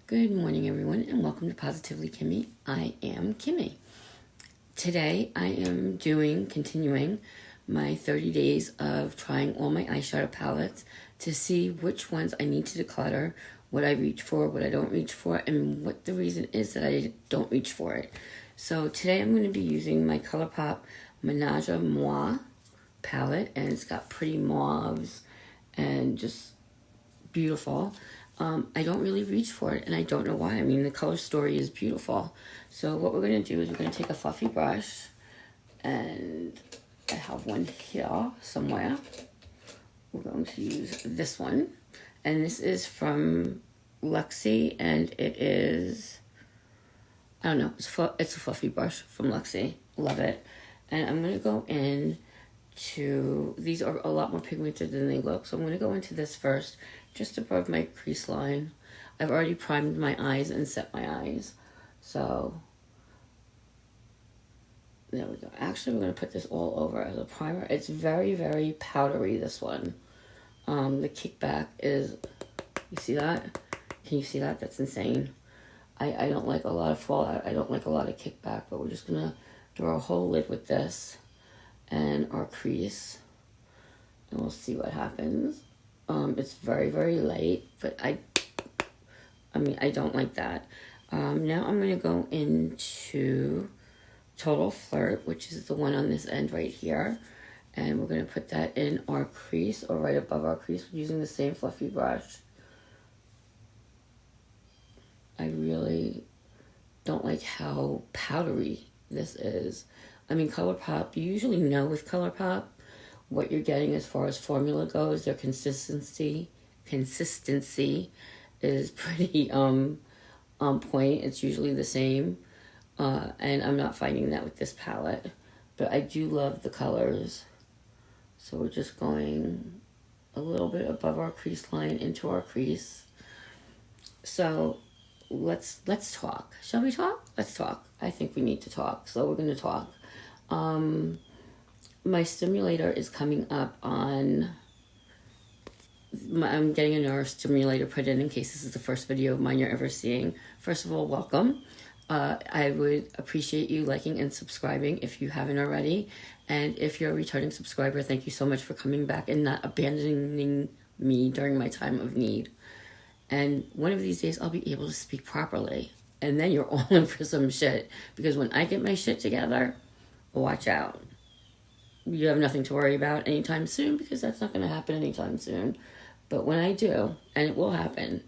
Good morning, everyone, and welcome to Positively Kimmy. I am Kimmy. Today, I am continuing my 30 days of trying all my eyeshadow palettes to see which ones I need to declutter, what I reach for, what I don't reach for, and what the reason is that I don't reach for it. So today, I'm going to be using my ColourPop Menage a Moi palette, and it's got pretty mauves and just beautiful. I don't really reach for it, and I don't know why. I mean, the color story is beautiful. So what we're going to do is we're going to take a fluffy brush, and I have one here somewhere. We're going to use this one, and this is from Luxie, and it is, I don't know, it's a fluffy brush from Luxie. Love it. And I'm going to go in to, these are a lot more pigmented than they look, so I'm going to go into this first, just above my crease line. I've already primed my eyes and set my eyes, so there we go. Actually, we're going to put this all over as a primer. It's very, very powdery, this one. The kickback is, you see that? Can you see that? That's insane. I don't like a lot of fallout. I don't like a lot of kickback, but we're just going to do our whole lid with this and our crease, and we'll see what happens. It's very, very light, but I mean, I don't like that. Now I'm going to go into Total Flirt, which is the one on this end right here, and we're going to put that in our crease, or right above our crease, using the same fluffy brush. I really don't like how powdery this is. I mean, ColourPop, you usually know with ColourPop what you're getting as far as formula goes. Their consistency is pretty on point. It's usually the same, and I'm not finding that with this palette, but I do love the colors. So we're just going a little bit above our crease line into our crease. So let's talk. Shall we talk? Let's talk. I think we need to talk, so we're going to talk. My stimulator is coming up on, I'm getting a neurostimulator put in case this is the first video of mine you're ever seeing. First of all, welcome. I would appreciate you liking and subscribing if you haven't already. And if you're a returning subscriber, thank you so much for coming back and not abandoning me during my time of need. And one of these days I'll be able to speak properly. And then you're all in for some shit. Because when I get my shit together, watch out. You have nothing to worry about anytime soon, because that's not going to happen anytime soon. But when I do, and it will happen,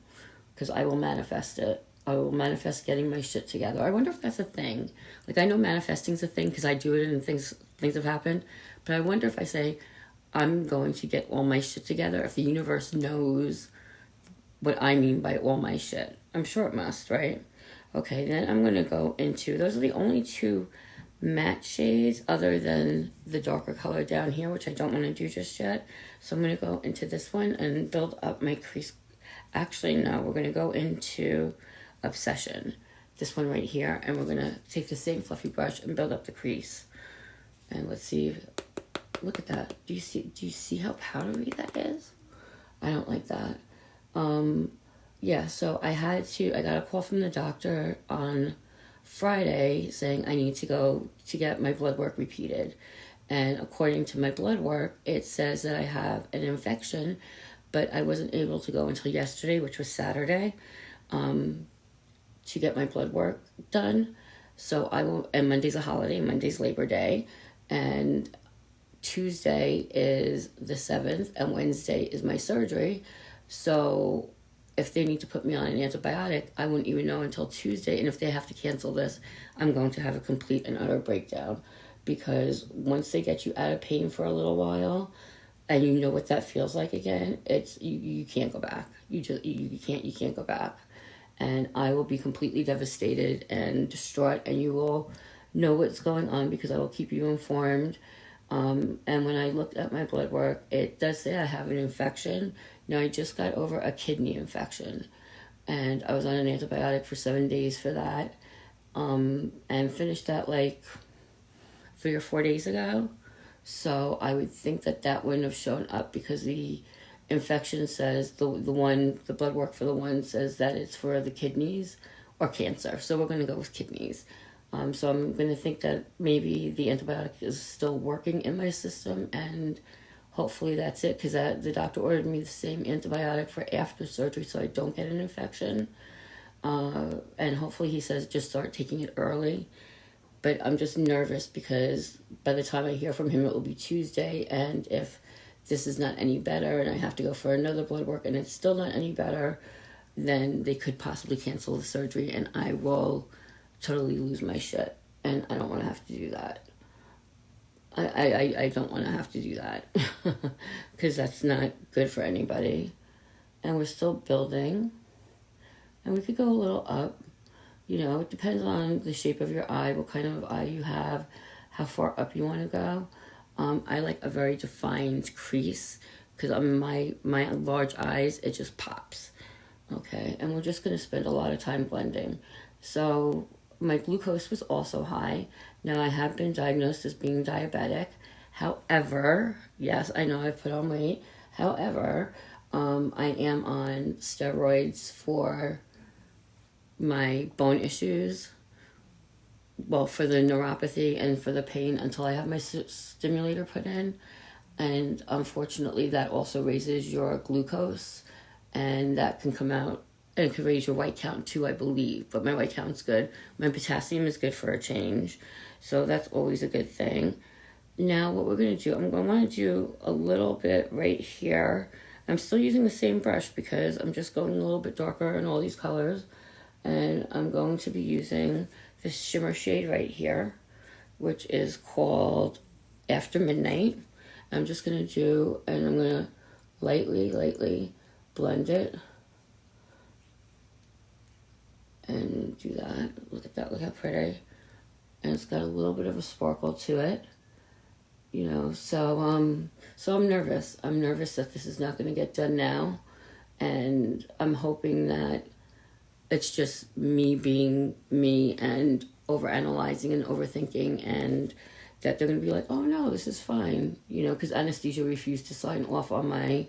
because I will manifest it. I will manifest getting my shit together. I wonder if that's a thing. Like, I know manifesting's a thing because I do it and things have happened. But I wonder if I say, I'm going to get all my shit together, if the universe knows what I mean by all my shit. I'm sure it must, right? Okay, then I'm going to go into, those are the only two matte shades other than the darker color down here, which I don't want to do just yet. So I'm going to go into this one and build up my crease. Actually, no, we're going to go into Obsession, this one right here, and we're going to take the same fluffy brush and build up the crease. And let's see, look at that. Do you see how powdery that is? I don't like that. Yeah, so I got a call from the doctor on Friday saying I need to go to get my blood work repeated. And according to my blood work, it says that I have an infection, but I wasn't able to go until yesterday, which was Saturday, to get my blood work done. So I will, and Monday's a holiday, Monday's Labor Day, and Tuesday is the 7th, and Wednesday is my surgery. So if they need to put me on an antibiotic, I wouldn't even know until Tuesday. And if they have to cancel this, I'm going to have a complete and utter breakdown. Because once they get you out of pain for a little while, and you know what that feels like again, it's you can't go back. You can't go back. And I will be completely devastated and distraught, and you will know what's going on because I will keep you informed. And when I looked at my blood work, it does say I have an infection. Now, I just got over a kidney infection, and I was on an antibiotic for 7 days for that, and finished that like 3 or 4 days ago. So I would think that wouldn't have shown up because the infection says, the blood work for the one says that it's for the kidneys or cancer. So we're going to go with kidneys. So I'm going to think that maybe the antibiotic is still working in my system, and hopefully that's it, because the doctor ordered me the same antibiotic for after surgery so I don't get an infection. And hopefully he says just start taking it early. But I'm just nervous because by the time I hear from him, it will be Tuesday. And if this is not any better and I have to go for another blood work and it's still not any better, then they could possibly cancel the surgery and I will totally lose my shit. And I don't want to have to do that. I don't want to have to do that because that's not good for anybody. And we're still building. And we could go a little up. You know, it depends on the shape of your eye, what kind of eye you have, how far up you want to go. I like a very defined crease because on my large eyes, it just pops. Okay, and we're just going to spend a lot of time blending. So my glucose was also high. Now I have been diagnosed as being diabetic. However, yes, I know I've put on weight. However, I am on steroids for my bone issues, well, for the neuropathy and for the pain until I have my stimulator put in. And unfortunately, that also raises your glucose, and that can come out, and it can raise your white count too, I believe. But my white count's good. My potassium is good for a change. So that's always a good thing. Now, what we're going to do, I'm going to want to do a little bit right here. I'm still using the same brush because I'm just going a little bit darker in all these colors. And I'm going to be using this shimmer shade right here, which is called After Midnight. I'm just going to do, and I'm going to lightly blend it. And do that. Look at that, look how pretty. And it's got a little bit of a sparkle to it. You know, so I'm nervous. I'm nervous that this is not going to get done now. And I'm hoping that it's just me being me and overanalyzing and overthinking, and that they're going to be like, oh no, this is fine. You know, because anesthesia refused to sign off on my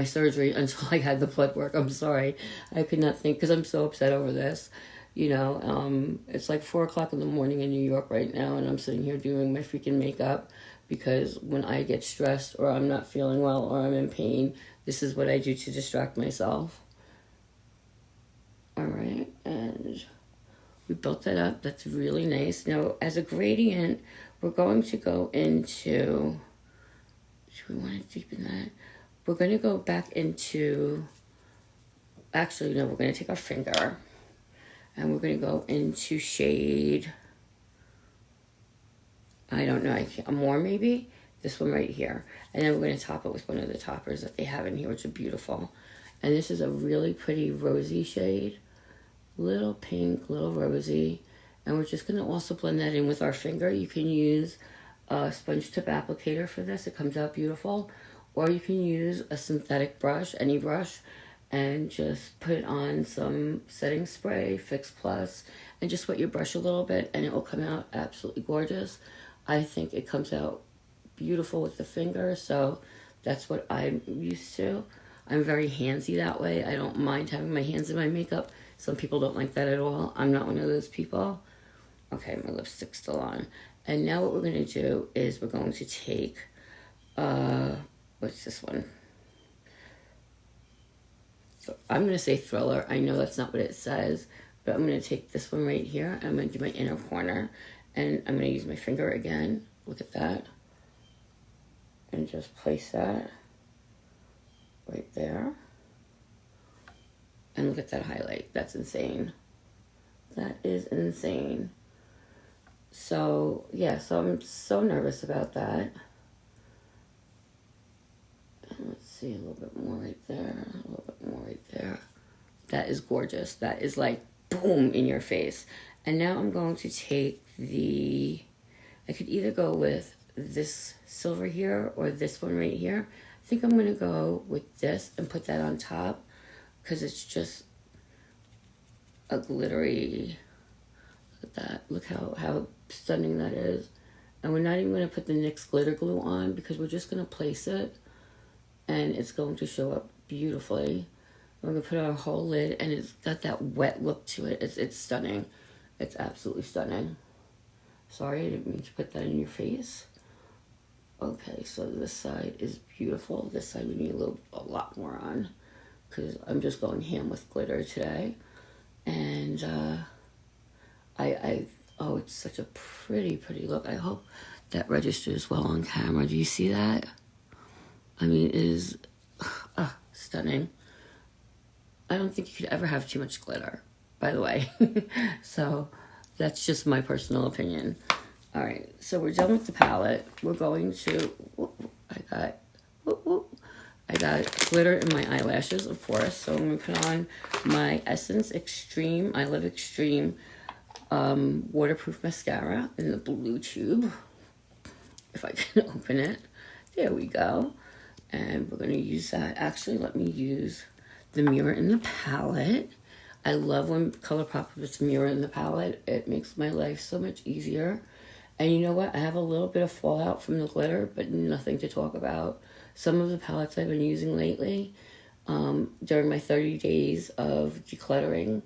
surgery until I had the blood work. I'm sorry. I could not think, because I'm so upset over this. You know, it's like 4 o'clock in the morning in New York right now, and I'm sitting here doing my freaking makeup because when I get stressed or I'm not feeling well or I'm in pain, this is what I do to distract myself. All right, and we built that up. That's really nice. Now, as a gradient, we're going to go into, do we want to deepen that? We're going to go back into, actually, no, we're going to take our finger and we're going to go into shade, I don't know, more maybe, this one right here. And then we're going to top it with one of the toppers that they have in here, which are beautiful. And this is a really pretty rosy shade, little pink, little rosy. And we're just going to also blend that in with our finger. You can use a sponge tip applicator for this. It comes out beautiful. Or you can use a synthetic brush, any brush, and just put on some setting spray, Fix Plus, and just wet your brush a little bit, and it will come out absolutely gorgeous. I think it comes out beautiful with the finger, so that's what I'm used to. I'm very handsy that way. I don't mind having my hands in my makeup. Some people don't like that at all. I'm not one of those people. Okay, my lipstick's still on. And now what we're going to do is we're going to take, what's this one? So I'm going to say Thriller. I know that's not what it says, but I'm going to take this one right here. I'm going to do my inner corner, and I'm going to use my finger again. Look at that. And just place that right there. And look at that highlight. That's insane. That is insane. So, yeah, so I'm so nervous about that. Let's see, a little bit more right there, a little bit more right there. That is gorgeous. That is like, boom, in your face. And now I'm going to take I could either go with this silver here or this one right here. I think I'm going to go with this and put that on top because it's just a glittery, look at that. Look how stunning that is. And we're not even going to put the NYX glitter glue on because we're just going to place it and it's going to show up beautifully. We're going to put our whole lid and it's got that wet look to it. It's stunning. It's absolutely stunning. Sorry, I didn't mean to put that in your face. Okay, so this side is beautiful. This side we need a lot more on because I'm just going ham with glitter today. And oh, it's such a pretty look. I hope that registers well on camera. Do you see that? I mean, it is stunning. I don't think you could ever have too much glitter, by the way. So that's just my personal opinion. All right, so we're done with the palette. We're going to, I got glitter in my eyelashes, of course. So I'm gonna put on my Essence Extreme, I Live Extreme waterproof mascara in the blue tube. If I can open it. There we go. And we're gonna use that. Actually, let me use the mirror in the palette. I love when ColourPop puts a mirror in the palette. It makes my life so much easier. And you know what? I have a little bit of fallout from the glitter, but nothing to talk about. Some of the palettes I've been using lately, during my 30 days of decluttering,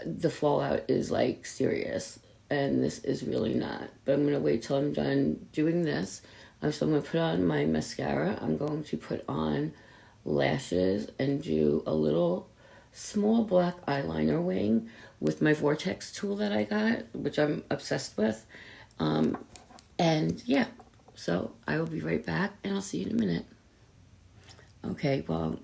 the fallout is like serious. And this is really not. But I'm going to wait till I'm done doing this. So I'm going to put on my mascara. I'm going to put on lashes and do a little small black eyeliner wing with my Vortex tool that I got, which I'm obsessed with. And yeah, so I will be right back and I'll see you in a minute. Okay, well,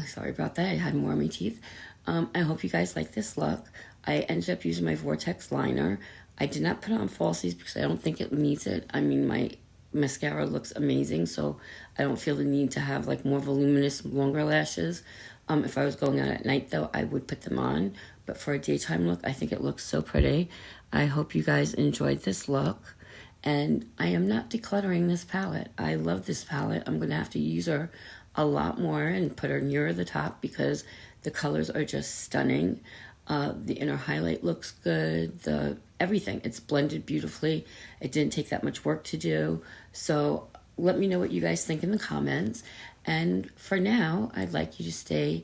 sorry about that. I had more on my teeth. I hope you guys like this look. I ended up using my Vortex liner. I did not put on falsies because I don't think it needs it. I mean, my mascara looks amazing, so I don't feel the need to have like more voluminous, longer lashes. If I was going out at night though, I would put them on. But for a daytime look, I think it looks so pretty. I hope you guys enjoyed this look. And I am not decluttering this palette. I love this palette. I'm going to have to use her a lot more and put her nearer the top because the colors are just stunning. The inner highlight looks good. Everything. It's blended beautifully. It didn't take that much work to do. So let me know what you guys think in the comments. And for now, I'd like you to stay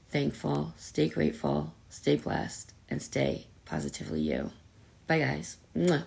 thankful, stay grateful, stay blessed, and stay positively you. Bye, guys. Mwah.